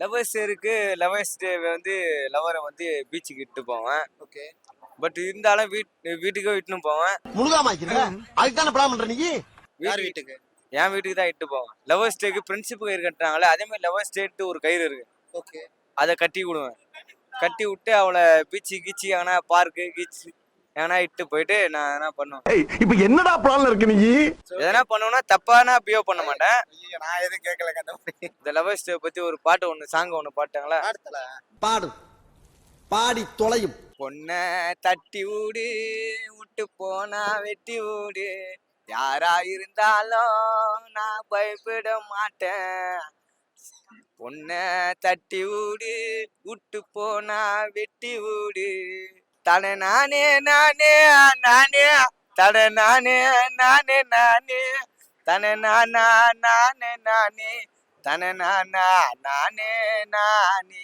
Lovers இருக்கு. Lovers day வந்து லவ்வரை வந்து பீச்சுக்கு இட்டு போவேன். ஓகே. பட் இருந்தாலும் வீட்டுக்கே இட்டுன்னு போவேன். முழுகாம அதுக்கு தானே பிளான் பண்ற நீ? யார் வீட்டுக்கு? என் வீட்டுக்கு தான் இட்டு போவேன். லவ்வர்ஸ் டேக்கு ஃப்ரெண்ட்ஷிப் கயிறு கட்டுறாங்களே, அதே மாதிரி லவ்வர்ஸ் டேட்டு ஒரு கயிறு இருக்கு. ஓகே. அதை கட்டி விடுவேன். கட்டி விட்டு அவளை பீச்சு கீச்சு எங்கன்னா பார்க்கு கீச்சு எங்கன்னா இட்டு போயிட்டு நான் என்ன பண்ணுவேன். இப்ப என்னடா பிளான்ல இருக்கு நீ? எதனா பண்ணுவேன்னா தப்பான பிஹேவ் பண்ண மாட்டேன். ஐயோ, நான் எதுவும் கேட்கலங்க அந்த மாதிரி. இந்த லவ்வர்ஸ் டே பத்தி ஒரு பாட்டு ஒன்று சாங் ஒன்று பாட்டாங்களா, அடுத்தல பாடு பாடி தொலையும். பொண்ண தட்டி விடு விட்டு போனா வெட்டி விடு, யாரா இருந்தாலும் நான் பயப்பட மாட்டேன். பொண்ண தட்டி விடு விட்டு போனா வெட்டி விடு, தன நானே நானே நானே, தன நானே நானே நானே, தன நானா நானே நானே, தன நானா நானே நானே.